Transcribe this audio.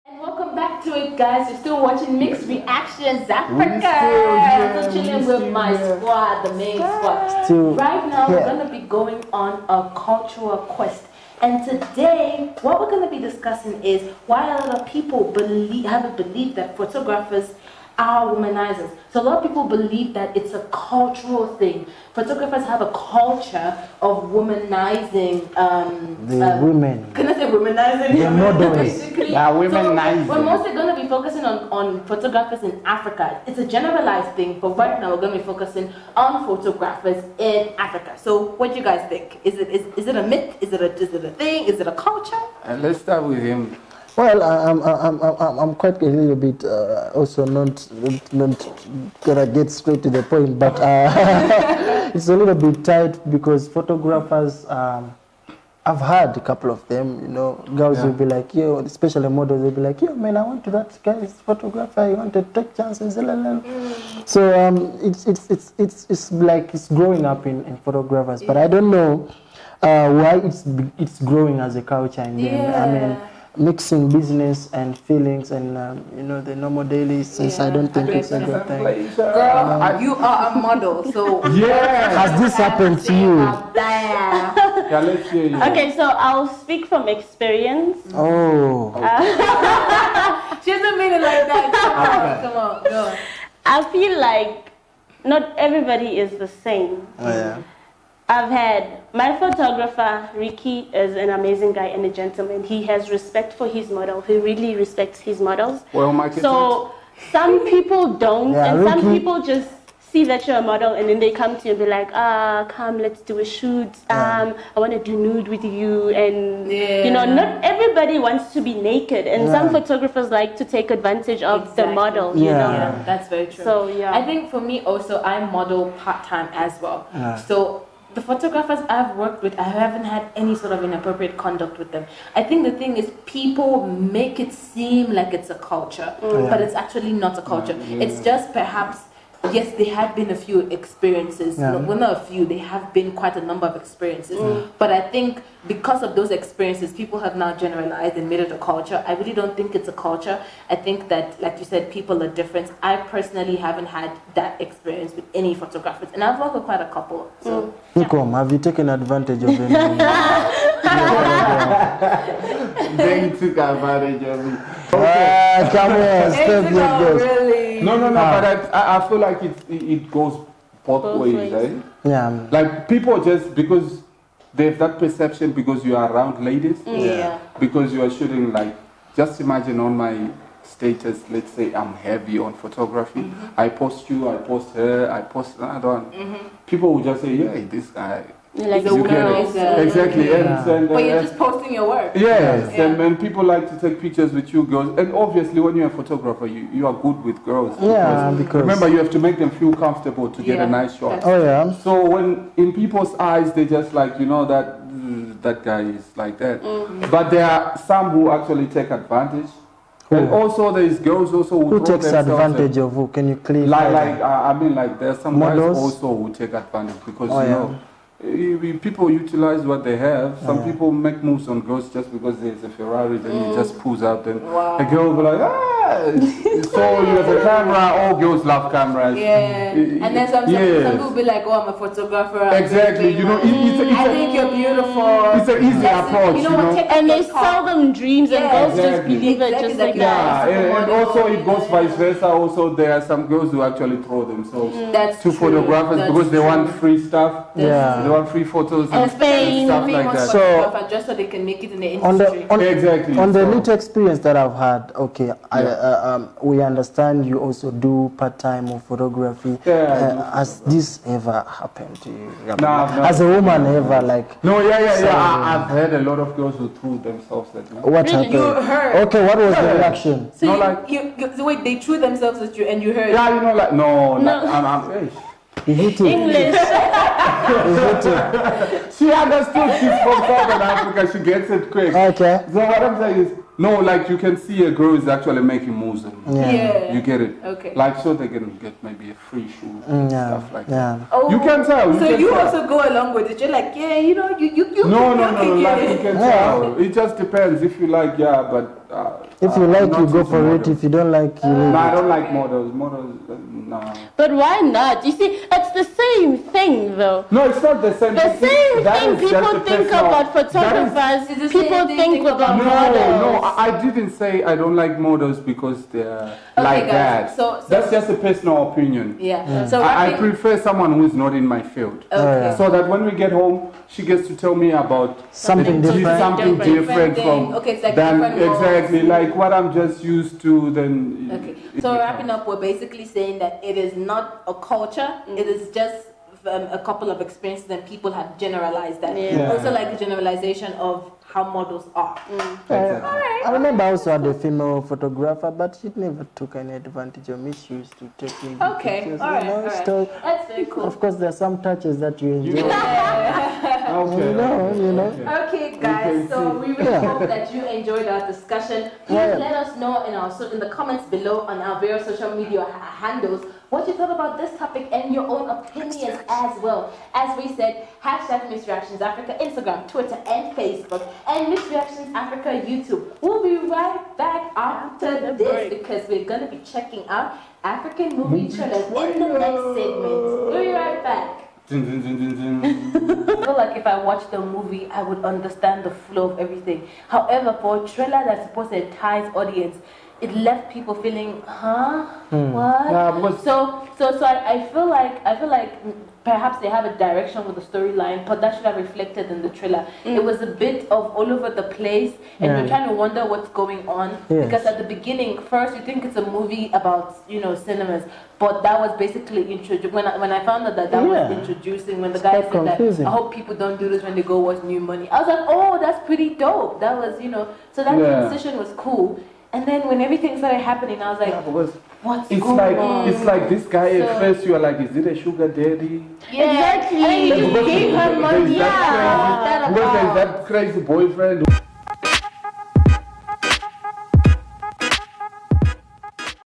And welcome back to it, guys. You're still watching Mixed Reactions Africa. I'm still chilling with my squad, the main squad. Right now, we're going to be going on a cultural quest. And today, what we're going to be discussing is why a lot of people have a belief that photographers are womanizers. So a lot of people believe that it's a cultural thing. Photographers have a culture of womanizing the women. Can I say womanizing? The models. Yeah, womanizing. So we're mostly going to be focusing on photographers in Africa. It's a generalized thing, but right now we're going to be focusing on photographers in Africa. So what do you guys think? Is it a myth? Is it a thing? Is it a culture? Let's start with him. Well, I'm quite a little bit also not gonna get straight to the point, but it's a little bit tight because photographers. I've had a couple of them, you know, girls will be like, yo, especially models, they'll be like, yo, man, I went to that guy's photographer, I want to take chances. So it's like it's growing up in photographers, but I don't know why it's growing as a culture in them. I mean, mixing business and feelings and you know, the normal daily since I don't think it's a good thing. Girl, you are a model, so has this happened to you? Yeah, let's hear you. Okay, so I'll speak from experience. Oh. She doesn't mean it like that. Come on, go. I feel like not everybody is the same. Oh, yeah. I've had my photographer, Ricky, is an amazing guy and a gentleman. He has respect for his model. He really respects his models. Well, so some people don't, and Ricky. some people just see that you're a model and then they come to you and be like, come, let's do a shoot. I want to do nude with you. And, you know, not everybody wants to be naked. And some photographers like to take advantage of the model, you know. Yeah, that's very true. So, yeah. I think for me also, I model part-time as well. So the photographers I've worked with, I haven't had any sort of inappropriate conduct with them. I think the thing is people make it seem like it's a culture, but it's actually not a culture. It's just perhaps, yes, there have been a few experiences. Well, not a few, there have been quite a number of experiences. But I think because of those experiences, people have now generalized and made it a culture. I really don't think it's a culture. I think that, like you said, people are different. I personally haven't had that experience with any photographers, and I've worked with quite a couple. So, Nikom, have you taken advantage of any? They took advantage of me. Come here, step your really? No, but I feel like it goes both ways, eh? Yeah. Like people just, because they have that perception because you are around ladies, because you are shooting, like, just imagine on my status, let's say I'm heavy on photography, I post you, I post her, I post another one. People will just say, yeah, this guy. Like He's a womanizer. Exactly. And But you're just posting your work. Yes, and people like to take pictures with you girls. And obviously, when you're a photographer, you are good with girls. Because remember, you have to make them feel comfortable to get a nice shot. Oh, yeah. So when in people's eyes, they just like, you know, that guy is like that. But there are some who actually take advantage. And also there is girls also who takes advantage of who? Can you clearly I mean, like there's some models? guys also who take advantage because you know, people utilize what they have. Some people make moves on girls just because there's a Ferrari, then he just pulls out, and a girl will be like, so you have a camera. All girls love cameras. And then some people will be like, oh, I'm a photographer. Exactly. You know, I think you're beautiful. It's an easy approach. You know, and they sell them dreams, and girls just believe it just like that. And also it goes vice versa. Also, there are some girls who actually throw themselves to photographers because they want free stuff. They want free photos and stuff like that. So just so they can make it in the industry. On the little experience that I've had, we understand you also do part-time of photography. Has this ever happened to you? As a woman, ever like? No, I've heard a lot of girls who threw themselves at me. What happened? You heard? Okay, what was the reaction? So wait, they threw themselves at you and you heard? Yeah, you know, like I'm He hit it. English. She understood she's from Southern Africa. She gets it quick. Okay. So what I'm saying is, no, like you can see a girl is actually making moves. You get it. Okay. Like so they can get maybe a free shoe, stuff like that. Oh, you can tell. So you also go along with it. You're like, you know, you No, like you can tell. It just depends if you like, but If you like, not you go into for it. models. If you don't like, you leave No, I it. don't like models. Models, no. But why not? You see, it's the same thing though. No, it's not the same. The same That thing is just people a think personal- about that is- photographers, It's the same people thing think think about about models. No, I didn't say I don't like models because they're like guys, that. so- That's just a personal opinion. Yeah. So I wrapping- prefer someone who is not in my field. Okay. So that when we get home, she gets to tell me about Something different. something different thing. from Okay, it's like than different roles. exactly like what I'm just used to. Then Okay. So wrapping up, we're basically saying that it is not a culture. It is just a couple of experiences and people have generalized that. Yeah. Also like a generalization of how models are. I remember I also had a female photographer, but she never took any advantage of me. She used to take me Okay, pictures. all right, you know, all right. So, That's very cool. of course, there are some touches that you enjoy. Okay. You know. Okay, guys. So we really Yeah. hope that you enjoyed our discussion. Please Yeah. let us know in the comments below on our various social media handles what you thought about this topic and your own opinions as well. As we said, hashtag Miss Reactions Africa, Instagram, Twitter, and Facebook, and Miss Reactions Africa YouTube. We'll be right back after this because we're gonna be checking out African movie trailers in the next segment. We'll be right back. Dun, dun, dun, dun, dun. I feel like if I watched the movie, I would understand the flow of everything. However, for a trailer that's supposed to entice audience, it left people feeling, huh? What? Yeah, because- So I feel like perhaps they have a direction with the storyline, but that should have reflected in the trailer. It was a bit of all over the place, and Yeah. you're trying to wonder what's going on Yes. because at the beginning, first you think it's a movie about cinemas, but that was basically introduced. When I found out that Yeah. was introducing, when the guy quite said that, confusing. I hope people don't do this when they go watch New Money. I was like, oh, that's pretty dope. That was, so that Yeah. transition was cool. And then when everything started happening, I was like, Yeah, because what's it's going like on? it's like this guy So- at first you are like, is it a sugar daddy? Yeah. Exactly. And then he just Because gave her there's money. that crazy- That because there's about? that crazy boyfriend.